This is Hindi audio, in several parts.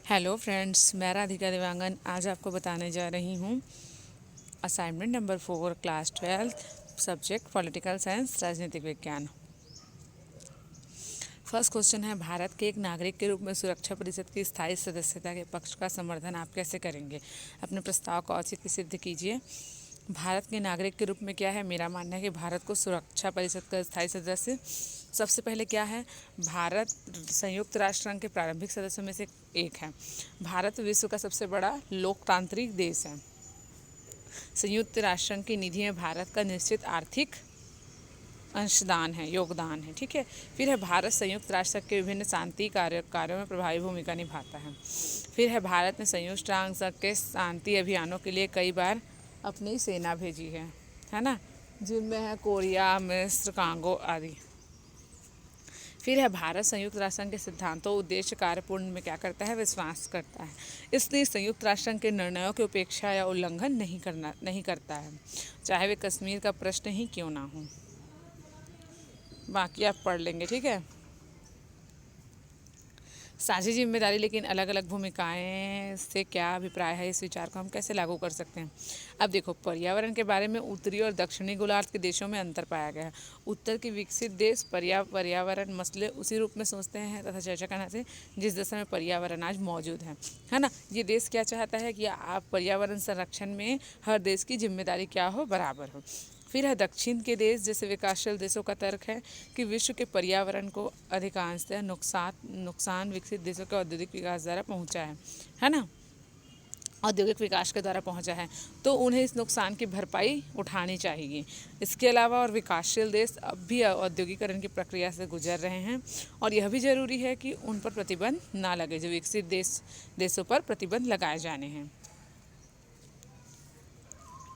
हेलो फ्रेंड्स, मैं राधिका देवांगन आज आपको बताने जा रही हूँ assignment number 4 class 12 subject political science राजनीतिक विज्ञान। फर्स्ट क्वेश्चन है, भारत के एक नागरिक के रूप में सुरक्षा परिषद की स्थायी सदस्यता के पक्ष का समर्थन आप कैसे करेंगे? अपने प्रस्ताव को औचित्य सिद्ध कीजिए। भारत के नागरिक के रूप में क्या है? मेरा मानना है कि भारत को सुरक्षा परिषद का स्थायी सदस्य सबसे पहले क्या है, भारत संयुक्त राष्ट्र संघ के प्रारंभिक सदस्यों में से एक है। भारत विश्व का सबसे बड़ा लोकतांत्रिक देश है। संयुक्त राष्ट्र संघ की निधि में भारत का निश्चित आर्थिक अंशदान है, योगदान है। ठीक है। फिर है, भारत संयुक्त राष्ट्र संघ के विभिन्न शांति कार्यों में प्रभावी भूमिका निभाता है। फिर है, भारत ने संयुक्त राष्ट्र संघ के शांति अभियानों के लिए कई बार अपनी सेना भेजी है ना, जिनमें है कोरिया, मिस्र, कांगो आदि। फिर है, भारत संयुक्त राष्ट्र संघ के सिद्धांतों, उद्देश्य, कार्यपूर्ण में क्या करता है? विश्वास करता है। इसलिए संयुक्त राष्ट्र संघ के निर्णयों की उपेक्षा या उल्लंघन नहीं करता है, चाहे वे कश्मीर का प्रश्न ही क्यों ना हो। बाकी आप पढ़ लेंगे। ठीक है। साझी जिम्मेदारी लेकिन अलग अलग भूमिकाएं से क्या अभिप्राय है? इस विचार को हम कैसे लागू कर सकते हैं? अब देखो, पर्यावरण के बारे में उत्तरी और दक्षिणी गोलार्ध के देशों में अंतर पाया गया है। उत्तर के विकसित देश पर्यावरण मसले उसी रूप में सोचते हैं तथा चर्चा करना से जिस दशा में पर्यावरण आज मौजूद है ना। ये देश क्या चाहता है कि आप पर्यावरण संरक्षण में हर देश की जिम्मेदारी क्या हो? बराबर हो। फिर है, दक्षिण के देश जैसे विकासशील देशों का तर्क है कि विश्व के पर्यावरण को अधिकांशतः नुकसान विकसित देशों के औद्योगिक विकास द्वारा पहुंचा है ना, औद्योगिक विकास के द्वारा पहुंचा है, तो उन्हें इस नुकसान की भरपाई उठानी चाहिए। इसके अलावा और विकासशील देश अब भी औद्योगिकरण की प्रक्रिया से गुजर रहे हैं और यह भी जरूरी है कि उन पर प्रतिबंध ना लगे जो विकसित देशों पर प्रतिबंध लगाए जाने हैं।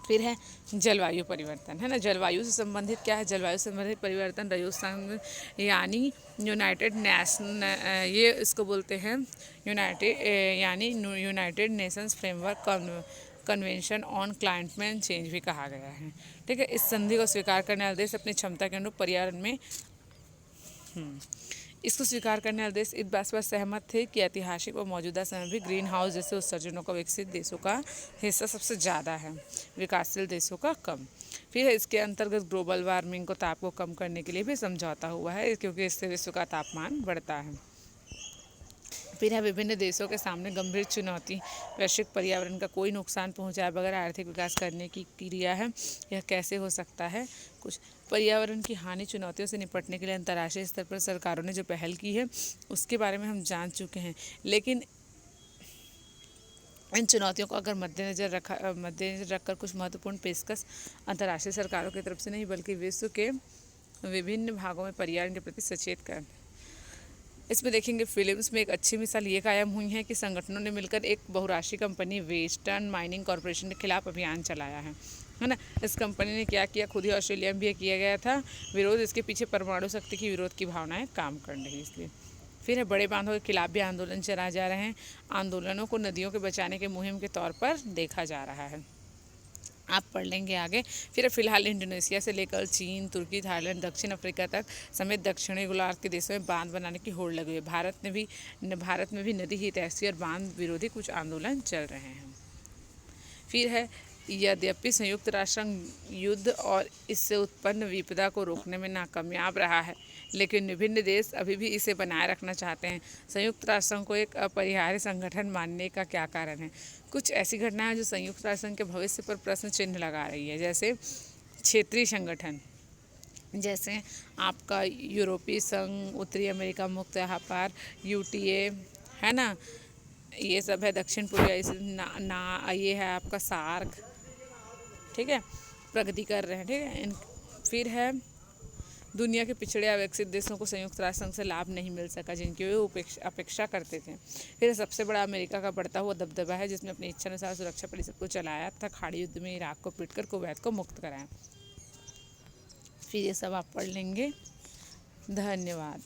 फिर है, जलवायु परिवर्तन है ना। जलवायु से संबंधित क्या है? जलवायु से संबंधित परिवर्तन संघ यानी यूनाइटेड नेशन, ये इसको बोलते हैं United Nations framework convention on climate change भी कहा गया है। ठीक है। इस संधि को स्वीकार करने वाले देश अपनी क्षमता के अनुरूप पर्यावरण में इसको स्वीकार करने वाले देश इस बात पर सहमत थे कि ऐतिहासिक और मौजूदा समय भी ग्रीन हाउस जैसे उत्सर्जनों का विकसित देशों का हिस्सा सबसे ज़्यादा है, विकासशील देशों का कम। फिर इसके अंतर्गत ग्लोबल वार्मिंग को ताप को कम करने के लिए भी समझौता हुआ है, क्योंकि इससे विश्व का तापमान बढ़ता है। फिर है, विभिन्न देशों के सामने गंभीर चुनौती वैश्विक पर्यावरण का कोई नुकसान पहुंचाए बगैर आर्थिक विकास करने की क्रिया है। यह कैसे हो सकता है? कुछ पर्यावरण की हानि चुनौतियों से निपटने के लिए अंतर्राष्ट्रीय स्तर पर सरकारों ने जो पहल की है उसके बारे में हम जान चुके हैं, लेकिन इन चुनौतियों को अगर मद्देनजर रखकर कुछ महत्वपूर्ण पेशकश अंतर्राष्ट्रीय सरकारों की तरफ से नहीं बल्कि विश्व के विभिन्न भागों में पर्यावरण के प्रति सचेत कर। इसमें देखेंगे, फिलिप्स में एक अच्छी मिसाल ये कायम हुई है कि संगठनों ने मिलकर एक बहुराष्ट्रीय कंपनी वेस्टर्न माइनिंग कॉरपोरेशन के खिलाफ अभियान चलाया है ना। इस कंपनी ने क्या किया? खुद ही ऑस्ट्रेलिया में भी किया गया था विरोध। इसके पीछे परमाणु शक्ति की विरोध की भावनाएं काम कर रही, इसलिए। फिर है, बड़े बांधों के खिलाफ भी आंदोलन चलाए जा रहे हैं। आंदोलनों को नदियों के बचाने के मुहिम के तौर पर देखा जा रहा है। आप पढ़ लेंगे आगे। फिर फिलहाल इंडोनेशिया से लेकर चीन, तुर्की, थाईलैंड, दक्षिण अफ्रीका तक समेत दक्षिणी गोलार्ध के देशों में बांध बनाने की होड़ लगी है। भारत में भी नदी हितैषी और बांध विरोधी कुछ आंदोलन चल रहे हैं। फिर है, यद्यपि संयुक्त राष्ट्र संघ युद्ध और इससे उत्पन्न विपदा को रोकने में नाकामयाब रहा है, लेकिन विभिन्न देश अभी भी इसे बनाए रखना चाहते हैं। संयुक्त राष्ट्र संघ को एक अपरिहार्य संगठन मानने का क्या कारण है? कुछ ऐसी घटनाएं जो संयुक्त राष्ट्र संघ के भविष्य पर प्रश्न चिन्ह लगा रही है, जैसे क्षेत्रीय संगठन, जैसे आपका यूरोपीय संघ, उत्तरी अमेरिका मुक्त व्यापार, UTA है ना, ये सब है। दक्षिण पूर्व ये है आपका सार्क। ठीक है, प्रगति कर रहे हैं। ठीक है। फिर है, दुनिया के पिछड़े या विकसित देशों को संयुक्त राष्ट्र संघ से लाभ नहीं मिल सका जिनकी वे अपेक्षा करते थे। फिर सबसे बड़ा अमेरिका का बढ़ता हुआ दबदबा है, जिसने अपनी इच्छा अनुसार सुरक्षा परिषद को चलाया तथा खाड़ी युद्ध में इराक को पीटकर कुवैत को मुक्त कराया। फिर ये सब आप पढ़ लेंगे। धन्यवाद।